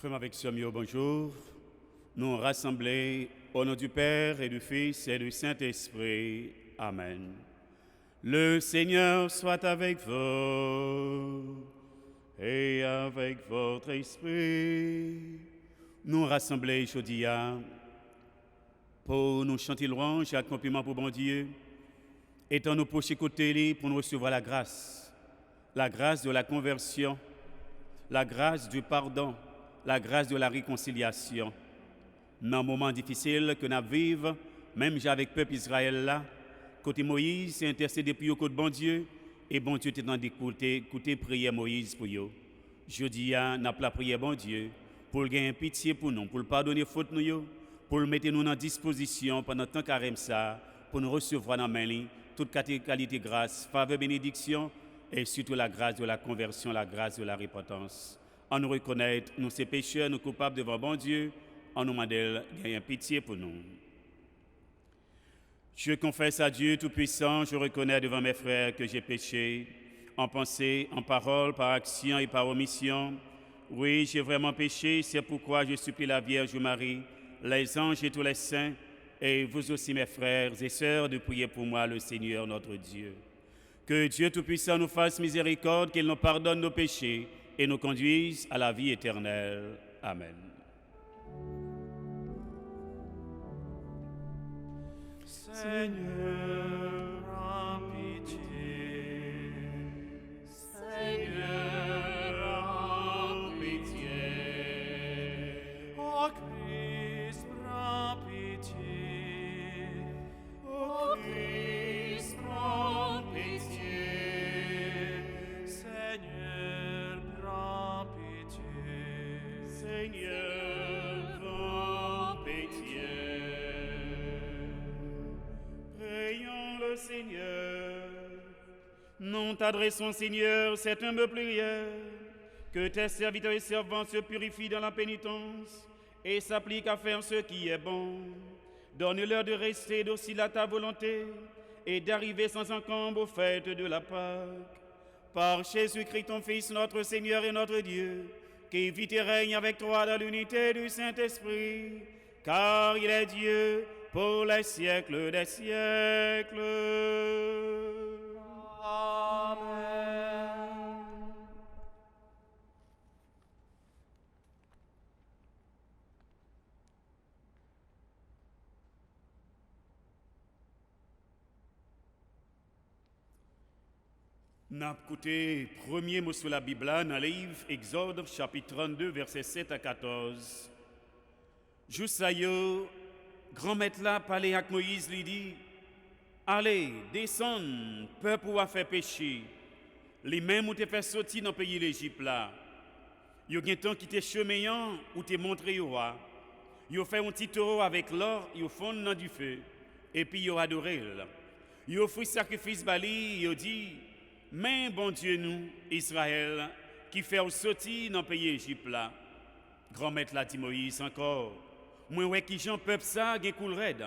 Frères avec Sommio, bonjour. Nous rassemblés au nom du Père et du Fils et du Saint-Esprit. Amen. Le Seigneur soit avec vous et avec votre esprit. Nous rassemblés aujourd'hui pour nous chanter louange et accomplissement pour bon Dieu. Étant nous proches côté pour nous recevoir la grâce de la conversion, la grâce du pardon, la grâce de la réconciliation. Dans un moment difficile que nous vivons, même avec le peuple Israël là, côté Moïse s'est intercédé pour eux côté bon Dieu, et bon Dieu t'est en d'écouter prier Moïse pour eux. Je dis, nous avons prié bon Dieu pour gagner pitié pour nous, pour pardonner faute nous, pour mettre nous en disposition pendant tant carême ça, pour nous recevoir dans main toute qualité grâce, faveur, bénédiction, et surtout la grâce de la conversion, la grâce de la repentance. En nous reconnaître, nous ces pécheurs, nous coupables devant bon Dieu, en nous demandant gagner pitié pour nous. Je confesse à Dieu Tout-Puissant, je reconnais devant mes frères que j'ai péché, en pensée, en parole, par action et par omission. Oui, j'ai vraiment péché, c'est pourquoi je supplie la Vierge Marie, les anges et tous les saints, et vous aussi mes frères et sœurs, de prier pour moi le Seigneur notre Dieu. Que Dieu Tout-Puissant nous fasse miséricorde, qu'il nous pardonne nos péchés et nous conduise à la vie éternelle. Amen. Seigneur, en pitié. Seigneur, en pitié. Ô Christ, prends pitié. Ô Christ, prends pitié. Seigneur, prends pitié. Seigneur, prends pitié. Prions le Seigneur. Nous t'adressons, Seigneur, cette humble prière, que tes serviteurs et servants se purifient dans la pénitence et s'appliquent à faire ce qui est bon. Donne-leur de rester docile à ta volonté et d'arriver sans encombre aux fêtes de la Pâque. Par Jésus-Christ, ton Fils, notre Seigneur et notre Dieu, qui vit et règne avec toi dans l'unité du Saint-Esprit, car il est Dieu pour les siècles des siècles. Amen. Nous avons écouté le premier mot sur la Bible dans le livre Exode, chapitre 32, versets 7 à 14. Juste à yo, grand-maître là parlait avec Moïse, lui dit: allez, descends, peuple ou a fait péché. Les mêmes où te fait sortir dans le pays l'Égypte là. Yo gen temps qui te chemin ou te montré yo roi. Yo fait un petit taureau avec l'or, yo fond dans du feu et puis yo adoré. Yo fait sacrifice bali, yo dit: mais bon Dieu nous, Israël, qui fait sortir dans le pays Égypte là. Grand-maître là dit Moïse encore: moi ouais qui j'en peuple ça gen cool red.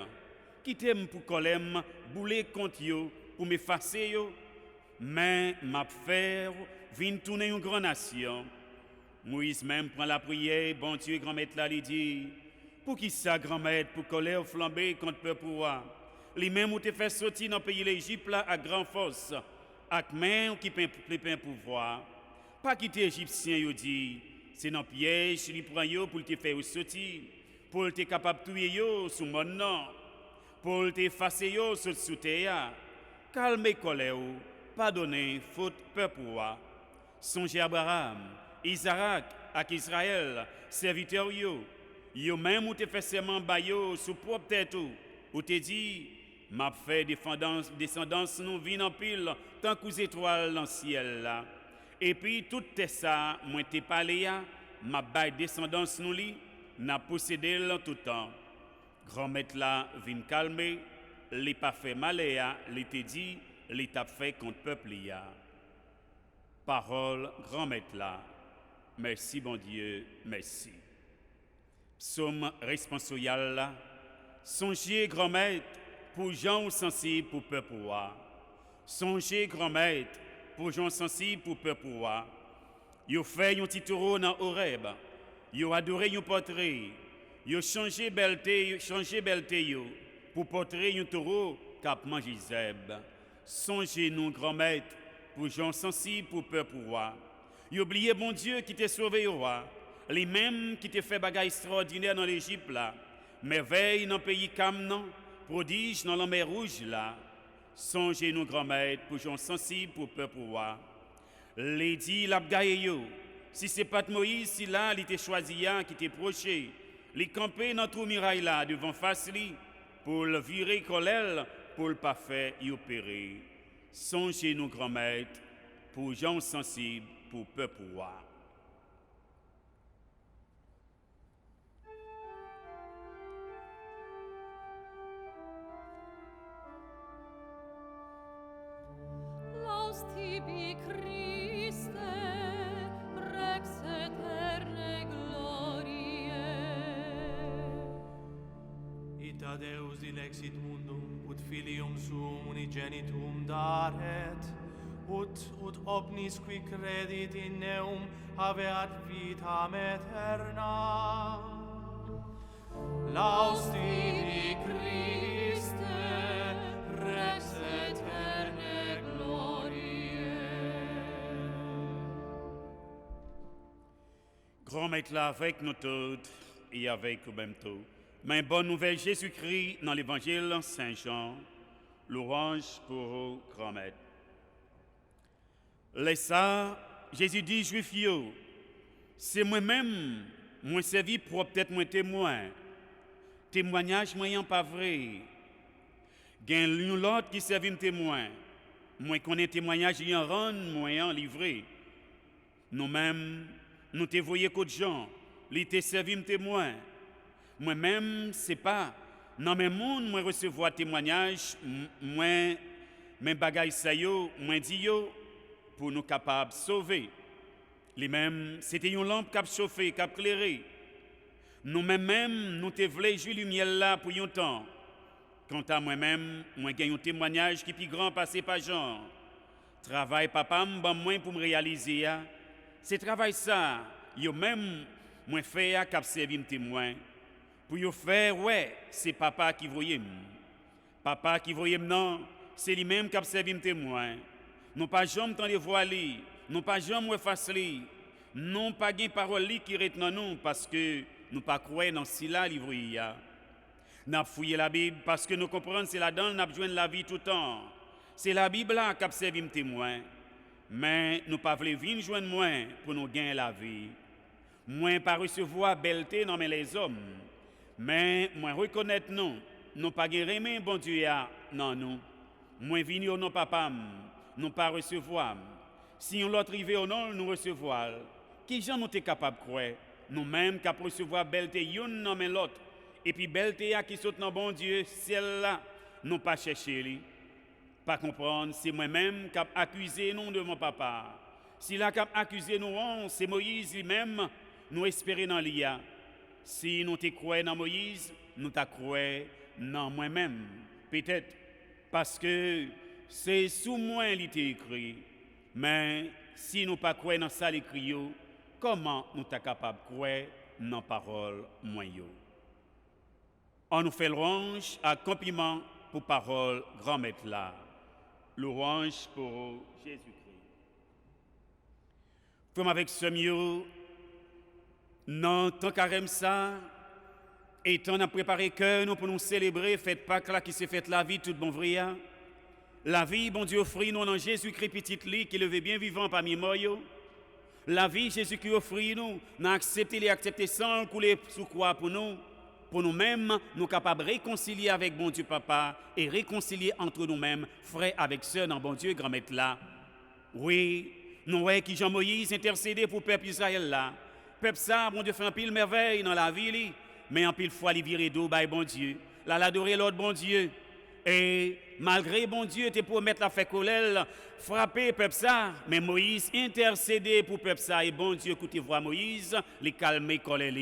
Qui t'aime pour colem, bouler contre yo pour m'effacer yo. Mais m'a faire vinn tourner une grande nation. Moïse même prend la prière, bon Dieu grand-maître là lui dit: pour qui ça grand-maître pour colère flamber contre peuple roi. Les mêmes où te fait sortir dans le pays l'Égypte là à grande force. Ak men qui plein pouvoir. Pas quitter égyptien yo dit, c'est dans piège li prend yo pour te faire sortir, pour te capable tuer yo sous mon nom, pour te effacer yo sous terre. Calmez colère, pardonnez faute peuple roi. Songez Abraham, Isaac ak Israël, serviteur yo même ou te fait serment ba yo sous propre tête ou te dit: m'a fait descendance nous vin en pile tant qu'aux étoiles dans le ciel là. Et puis tout ça moi te parlé ya, m'a bail descendance nous li, n'a possédé en tout temps. Grand-maître là vin calmer, li pas fait maléa, li te dit, li t'a fait contre peuple ya. Parole grand-maître là. Merci bon Dieu, merci. Psaume responsorial là. Songez grand-maître pour gens sensibles pour peuple roi. Songez grand-maître pour gens sensibles pour peuple roi. Yo fait un petit taureau dans Horeb. Yo adoré un portrait. Yo changé belleté yo pour portrait un taureau cap manger zèbre. Songez nous grand maître pour gens sensibles pour peur pour roi. Yo oublié bon Dieu qui t'a sauvé roi. Les mêmes qui t'a fait bagaille extraordinaire dans l'Égypte là. Merveille dans le pays Camnan, prodige dans la mer rouge là. Songez nous grand maître pour gens sensibles pour peur pour roi. Les dit l'abgaye yo. Si c'est pas de Moïse, si là, il était choisi, qui était proché, il campé dans tout mirail là, devant face li, pour le virer colère, pour le pas faire y opérer. Songez nous grand maître, pour gens sensibles, pour peuple roi. Laus tibi Christe, Rex aeterne gloriae. Ita Deus dilexit mundum, ut filium suum unigenitum daret, ut omnis qui credit in eum habeat vitam aeterna. Laus tibi Christe, Rex aeterne gloriae. Grand maître là avec nous tous et avec vous même tous. Mais bonne nouvelle Jésus-Christ dans l'évangile Saint-Jean, louange pour vous, grand maître. Laissa, Jésus dit, Juif yo, c'est moi-même, moi servi pour peut-être moi témoin. Témoignage moyen pas vrai. Gen l'autre qui servi me témoin. Moi connais témoignage y en rend moyen livré. Nous-mêmes, nous te voyé qu'autre gens, li te servi me témoin. Moi-même, c'est pas dans mes monde moi recevoir témoignage, moi mes bagailles ça yo, moi dit yo pour nous capables sauver. Les mêmes, c'était une lampe qui a chauffé, qui a éclairé. Nous-mêmes, nous te voulons jouer lumière là pour un temps. Quant à moi-même, moi j'ai un témoignage qui est plus grand passé par Jean. Travail papa moi pour me réaliser. C'est travail ça, yo même moi fait à cap servir témoin. Pour yo faire ouais, c'est papa qui voyait. Papa qui voyait non, c'est lui-même qui a servi témoin. Non pas jamais tant les voir li, non pas jamais face li, non pas gain parole li qui retenant nous parce que nous pas croire dans si là livre ya. N'a fouillé la Bible parce que nous comprenons c'est là-dedans n'a besoin de la vie tout le temps. C'est la Bible là qui a servi témoin. Mais nous pas voulons venir joindre moi pour nous gagner la vie. Moi pas recevoir belleté dans les hommes. Mais moi reconnaître nous pas gagner bon Dieu ya non nous. Moi venir non papa nous pas recevoir. Si on l'autre rivé au non nous recevoir. Qui gens nous t'es capable de croire nous-mêmes capable recevoir belleté une non mais l'autre. Et puis belleté qui saute dans bon Dieu celle-là nous pas chercher lui. Pas comprendre, c'est moi-même qui a accusé nous de mon papa. Si la cap accusé nous, c'est Moïse lui-même, nous espérer dans l'IA. Si nous te croyons dans Moïse, nous te croyons dans moi-même. Peut-être parce que c'est sous moi qu'il est écrit. Mais si nous ne croyons pas dans ça l'écrit, comment nous sommes capables de croire dans la parole moyen? On nous fait louange à compliment pour parole grand maître là. Louange pour Jésus-Christ. Comme avec ce mieux, non, tant carême ça, et tant à préparer cœur nous pour nous célébrer, fête Pâques là qui s'est faite la vie, tout bon vrai. La vie, bon Dieu, offrit nous dans Jésus-Christ petit lit qui levé bien vivant parmi moi. La vie, Jésus-Christ offrit nous, nous accepté les accepter sans couler sous croix pour nous-mêmes, nous capables de réconcilier avec bon Dieu Papa et réconcilier entre nous-mêmes, frères avec sœurs dans bon Dieu grand-maître là. Oui, nous voyons qui Jean-Moïse intercédé pour le peuple Israël là. Peuple ça, bon Dieu fait un pile merveille dans la vie, mais en pile fois, il virait d'eau, by bon Dieu. Là, l'adorer l'autre bon Dieu. Et malgré bon Dieu, tu pour mettre la fête colère, frapper peuple ça, mais Moïse intercédé pour peuple ça et bon Dieu, écoutez voir Moïse, les calmer colère.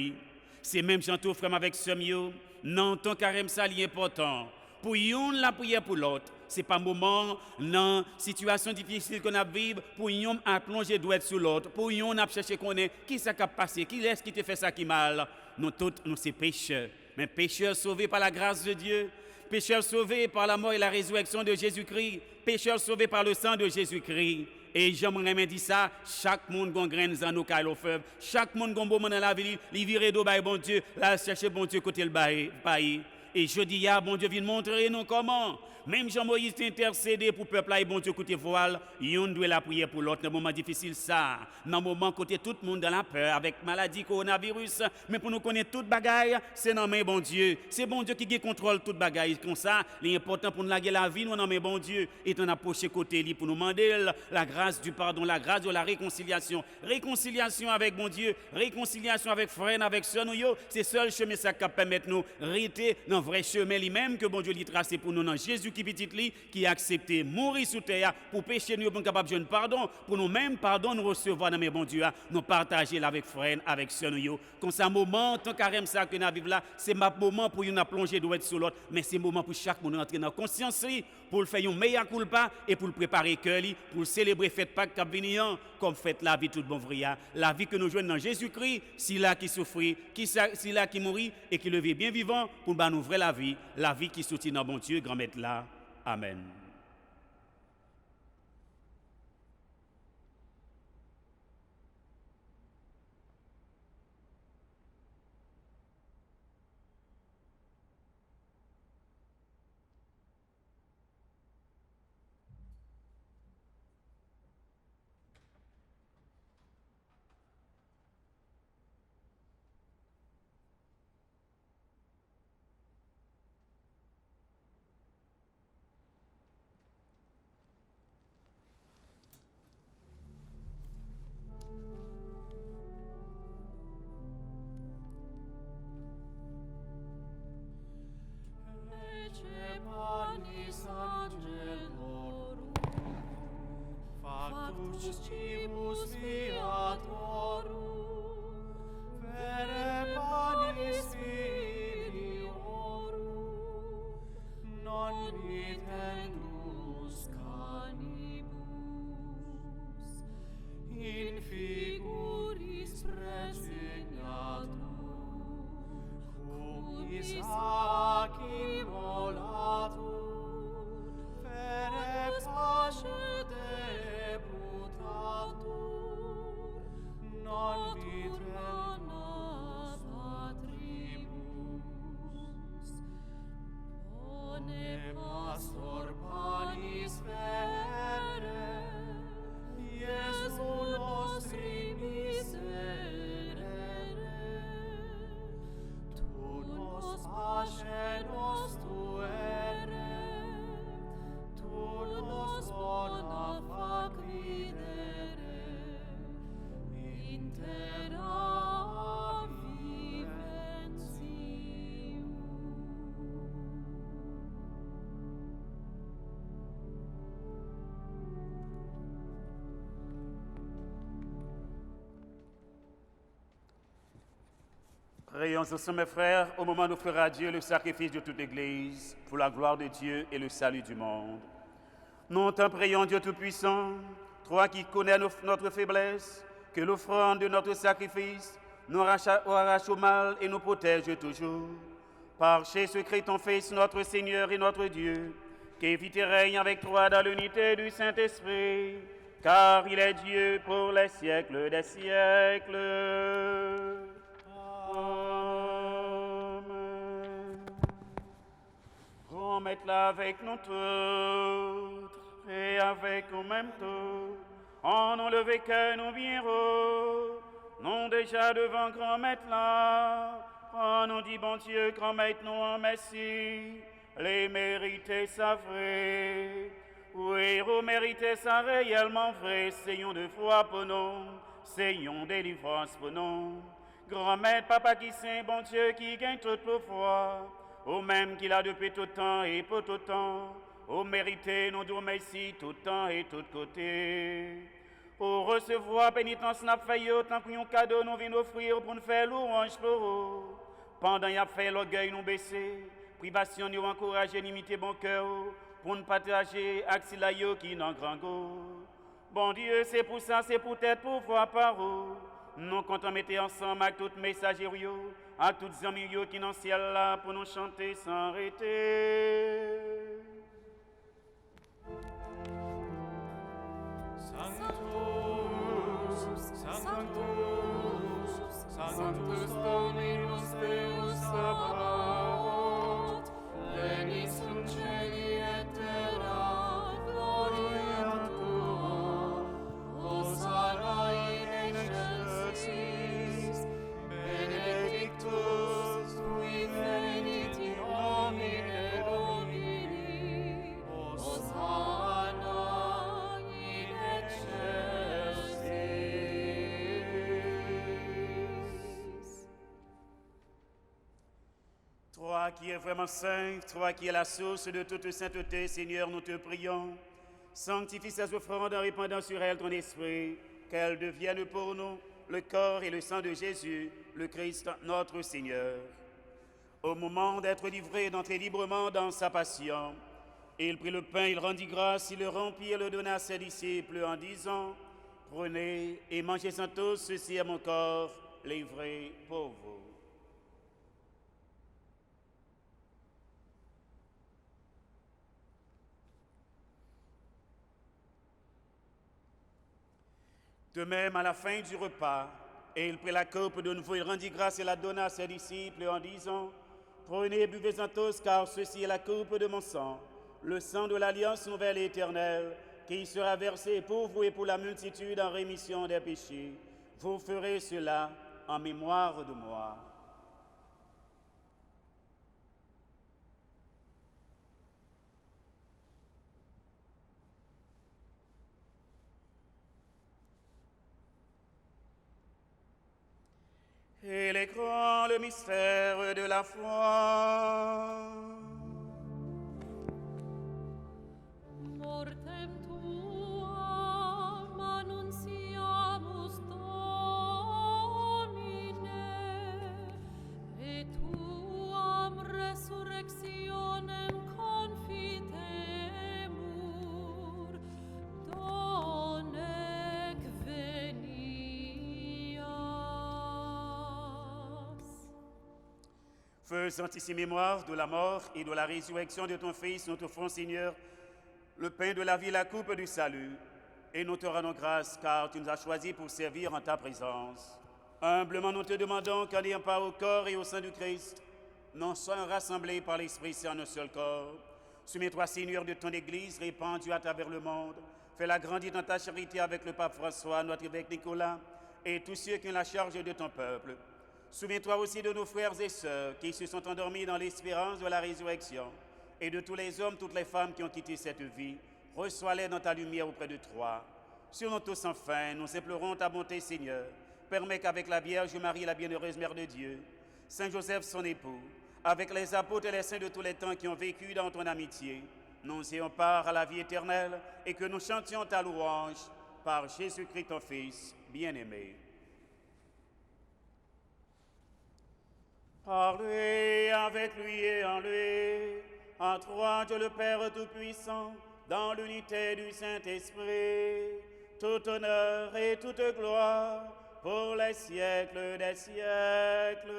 C'est même j'entends frère avec ce mieux. Non, ton carême ça est important. Pour une la prière pour l'autre. Ce n'est pas moment, dans situation difficile qu'on a vivre, pour nous à plonger doigt sous l'autre, pour nous à chercher qu'on est, qui ça qui a passé, qui est-ce qui te fait ça qui mal. Nous tous, nous sommes pécheurs, mais pécheurs sauvés par la grâce de Dieu, pécheurs sauvés par la mort et la résurrection de Jésus-Christ, pécheurs sauvés par le sang de Jésus-Christ. Et j'aimerais dire ça, chaque monde a une graine dans nos cailles au feu, chaque monde a un moment dans la vie, il vire d'eau, bon Dieu, là, chercher bon Dieu côté le pays. Et je dis, bon Dieu vient montrer nous comment. Même Jean-Moïse intercédé pour le peuple, et bon Dieu côté voile, on doit la prier pour l'autre. Dans un moment difficile, ça. Dans un moment côté tout le monde dans la peur, avec maladie, coronavirus. Mais pour nous connaître toute bagaille, c'est dans main bon Dieu. C'est bon Dieu qui contrôle toute bagaille. Comme ça, l'important pour nous laguer la vie, nous dans main bon Dieu. Et on approché côté lui pour nous demander la grâce du pardon, la grâce de la réconciliation. Réconciliation avec bon Dieu, réconciliation avec frère, avec soeur, c'est seul chemin ça qui permet nous rester dans le vrai chemin lui-même que bon Dieu lui tracé pour nous dans Jésus qui petit lui qui a accepté mourir sous terre pour pécher nous pour capable de pardon pour nous même pardon nous recevoir dans mes bon Dieu nous partager avec frère avec sœur nous comme ça moment tant carême ça que nous vivons là c'est ma moment pour nous plonger doit être sur l'autre mais c'est moment pour chaque monde entrer dans conscience pour le faire un meilleur culpa et pour le préparer cœur pour célébrer fête Pâques qui venir comme fête la vie toute bon vrai la vie que nous jouons dans Jésus-Christ si là qui souffre si là qui mourit et qui levé bien vivant pour nous ouvrir la vie qui soutient dans bon Dieu grand maître là. Amen. Factus cibus viatorum, vere panis filiorum, non vitendus canibus, in figuris presignatum, cum is ac immolatum, vere pace deputatur, non vitremus patribus, pone pastor panis vere, Iesu nostri miserere, tu nos pace nos tuere, tu nos bona facridere, intera viventium. Prions ensemble, mes frères, au moment où nous fera Dieu le sacrifice de toute l'Église, pour la gloire de Dieu et le salut du monde. Nous t'en prions, Dieu Tout-Puissant, toi qui connais notre faiblesse, que l'offrande de notre sacrifice nous arrache au mal et nous protège toujours. Par Jésus-Christ, ton Fils, notre Seigneur et notre Dieu, qui vit et règne avec toi dans l'unité du Saint-Esprit, car il est Dieu pour les siècles des siècles. Amen. Remettez-la avec nous tous et avec nous même tous. En nous lever que nous viendrons, non déjà devant grand maître là. En nous dit bon Dieu, grand maître nous en merci. Les mérités ça vrai. Oui, vous méritez ça réellement vrai. Seigneur de foi pour nous, Seigneur délivrance pour nous. Grand maître, papa qui saint, bon Dieu qui gagne toute foi, au même qu'il a depuis tout temps et pour tout temps, au mérité nous disons merci tout temps et tout côté. Pour recevoir pénitence n'a fait autant qu'un cadeau nous vient offrir pour nous faire louange pour vous. Pendant y a fait l'orgueil nous baisser, privation nous encourager, limiter bon cœur, pour nous partager avec ceux yo qui n'ont grand goût. Bon Dieu, c'est pour ça, c'est peut-être pour voir par où. Nous comptons mettre ensemble avec tous les messagers, avec tous les amis qui sont dans le ciel là, pour nous chanter sans arrêter. Sanctus Dominus Deus Sabaoth, plenis cum celi et terra, gloria tua, Hosanna in excelsis, benedictus qui venit in nomine Domini, Hosanna in excelsis. Toi qui es vraiment saint, toi qui es la source de toute sainteté, Seigneur, nous te prions. Sanctifie ces offrandes en répandant sur elles ton esprit, qu'elles deviennent pour nous le corps et le sang de Jésus, le Christ, notre Seigneur. Au moment d'être livré, d'entrer librement dans sa passion, il prit le pain, il rendit grâce, il le rompit et le donna à ses disciples en disant, « Prenez et mangez-en tous, ceci est mon corps, livré pour vous. » De même, à la fin du repas, et il prit la coupe de nouveau, il rendit grâce et la donna à ses disciples en disant, « Prenez et buvez-en tous, car ceci est la coupe de mon sang, le sang de l'alliance nouvelle et éternelle, qui sera versé pour vous et pour la multitude en rémission des péchés. Vous ferez cela en mémoire de moi. » Et les grands, le mystère de la foi. Mortem tuam annunciamus Domine, et tuam resurrectionem confitemur, donec venias. Faisant ici mémoire de la mort et de la résurrection de ton Fils, nous t'offrons, Seigneur, le pain de la vie, la coupe du salut, et nous te rendons grâce car tu nous as choisis pour servir en ta présence. Humblement, nous te demandons qu'en ayant part au corps et au sang du Christ, nous soyons rassemblés par l'Esprit Saint en un seul corps. Soumets-toi, Seigneur, de ton Église répandue à travers le monde. Fais-la grandir dans ta charité avec le pape François, notre évêque Nicolas, et tous ceux qui ont la charge de ton peuple. Souviens-toi aussi de nos frères et sœurs qui se sont endormis dans l'espérance de la résurrection, et de tous les hommes, toutes les femmes qui ont quitté cette vie. Reçois-les dans ta lumière auprès de toi. Sur nous tous enfin, nous implorons ta bonté, Seigneur. Permets qu'avec la Vierge Marie, la bienheureuse Mère de Dieu, Saint Joseph, son époux, avec les apôtres et les saints de tous les temps qui ont vécu dans ton amitié, nous ayons part à la vie éternelle et que nous chantions ta louange par Jésus-Christ, ton Fils, bien-aimé. Par lui, avec lui et en lui, en toi, Dieu le Père Tout-Puissant, dans l'unité du Saint-Esprit, tout honneur et toute gloire pour les siècles des siècles.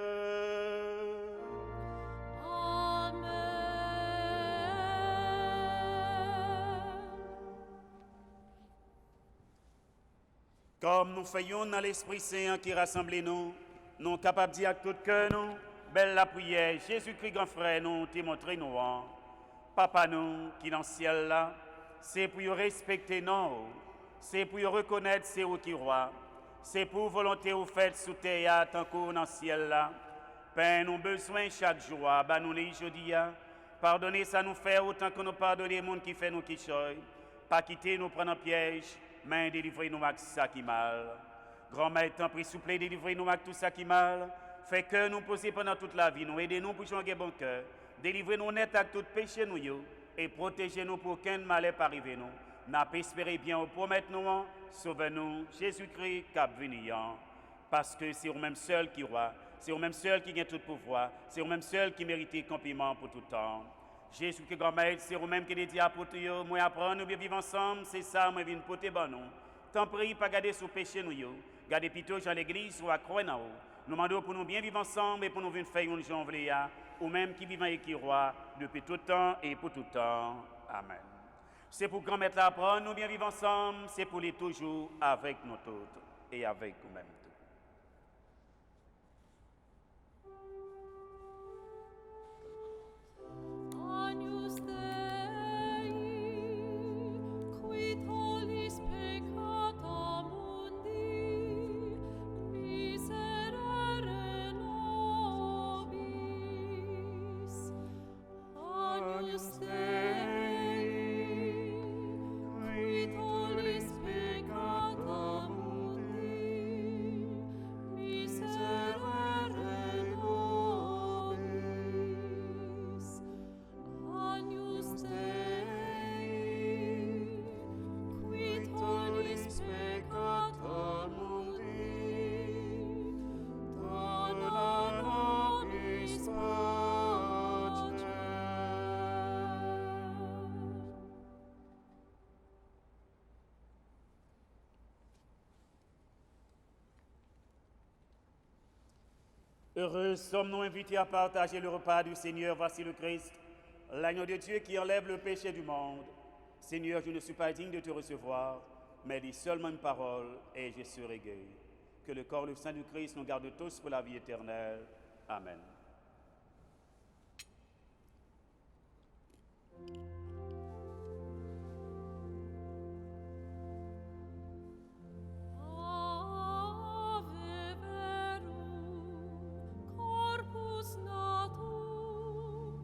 Comme nous faisons dans l'Esprit Saint qui rassemble nous, nous capables de dire à tout cœur nous, belle la prière, Jésus-Christ, grand frère, nous t'y montrer nous. Papa nous, qui dans le ciel là, c'est pour respecter nous, c'est pour reconnaître c'est où qui roi, c'est pour volonté ou fait sous terre, tant qu'on dans le ciel là. Père, nous besoin chaque jour, bah nous les jeudi, pardonnez ça nous fait autant que nous pardonnez les gens qui fait nous qui choy, pas quitter nous prendre en piège, mais délivrez-nous avec ça qui mal. Grand-mère, t'en prie, s'il vous plaît, délivrez-nous avec tout ça qui mal. Fait que nous poser pendant toute la vie, nous aidez-nous pour jouer bon cœur. Délivrez-nous net avec tout péché nous et protégez-nous pour qu'un malheur pas arriver nous. N'a pas espéré bien au promettre nous, sauvez-nous, Jésus-Christ, cap venir. Parce que c'est vous-même seul qui roi, c'est vous-même seul qui gagne tout pouvoir, c'est vous-même seul qui mérite compliment pour tout temps. Jésus qui grand maître, c'est vous-même qui dit à pour tout, moi apprendre, nous bien vivre ensemble, c'est ça, moi viens porter bon nous. Tant prie, pas garder sous péché nous, garder plutôt dans l'église ou à croix nous. Nous demandons pour nous bien vivre ensemble et pour nous venir faire une janvier, ou même qui vivant et qui roi, depuis tout temps et pour tout temps. Amen. C'est pour grand maître apprendre, nous bien vivre ensemble, c'est pour les toujours avec nous toutes et avec nous-mêmes. Agnus Dei, qui tollis peccata mundi, miserere nobis. Agnus Dei, qui tollis peccata mundi, miserere nobis. Agnus Dei, qui tollis peccata mundi, dona nobis pace. Heureux sommes-nous invités à partager le repas du Seigneur. Voici le Christ, l'agneau de Dieu qui enlève le péché du monde. Seigneur, je ne suis pas digne de te recevoir, mais dis seulement une parole et je serai guéri. Que le corps et le sang du Christ nous garde tous pour la vie éternelle. Amen. Ave verum, corpus natum,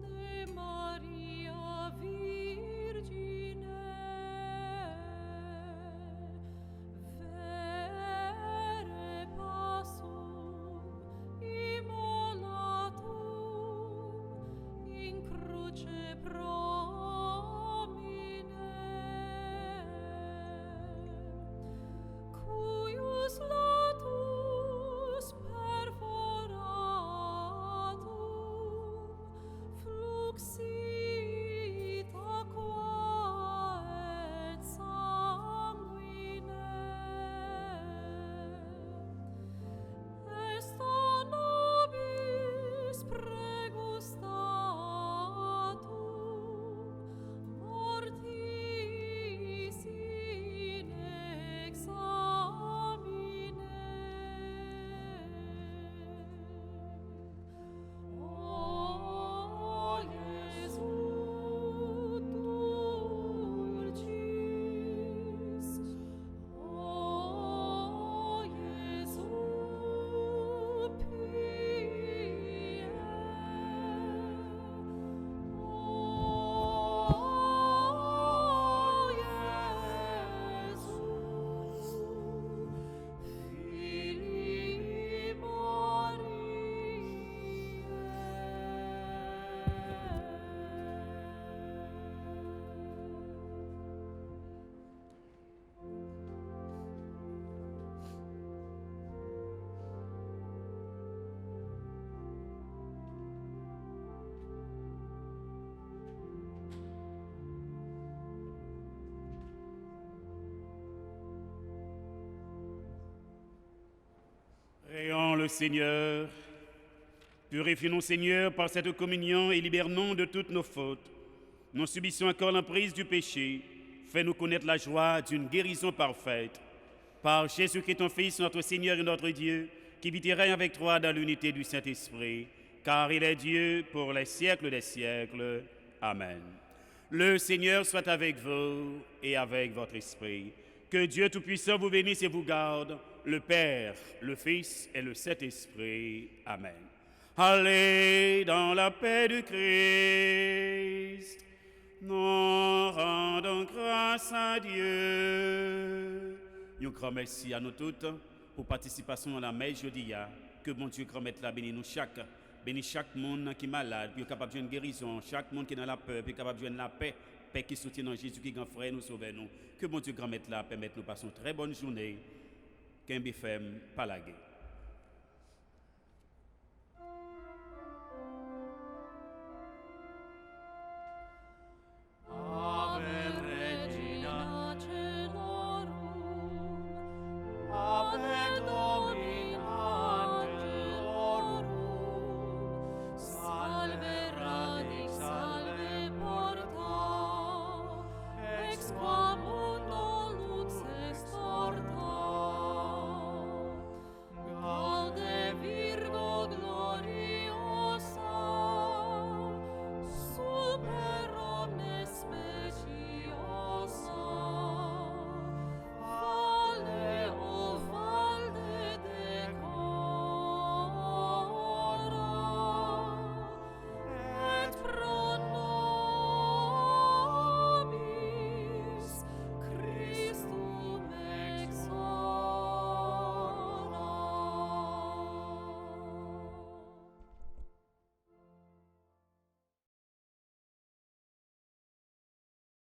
de Maria Virgine, vere passum immolatum, in cruce promine, cuius latus perforatum fluxit aqua et sanguine, est a nobis pregustatum, mortis in examine. O Iesu dulcis, o Iesu pie, o Iesu Filii Prions le Seigneur. Purifie-nous, Seigneur, par cette communion et libère-nous de toutes nos fautes. Nous subissons encore l'emprise du péché. Fais-nous connaître la joie d'une guérison parfaite. Par Jésus-Christ, ton Fils, notre Seigneur et notre Dieu, qui vit et règne avec toi dans l'unité du Saint-Esprit, car il est Dieu pour les siècles des siècles. Amen. Le Seigneur soit avec vous et avec votre esprit. Que Dieu Tout-Puissant vous bénisse et vous garde, le Père, le Fils et le Saint-Esprit. Amen. Allez dans la paix du Christ. Nous rendons grâce à Dieu. Un grand merci à nous toutes pour participation à la messe jeudi. Que bon Dieu grand maître la bénisse nous chaque. Bénis chaque monde qui est malade, puis capable de une guérison. Chaque monde qui est dans la peur, puis capable de la paix. Paix qui soutient dans Jésus qui grand frère nous sauve nous. Que bon Dieu grand maître la permette nous passer une très bonne journée. Qu'un bifem pas la guerre.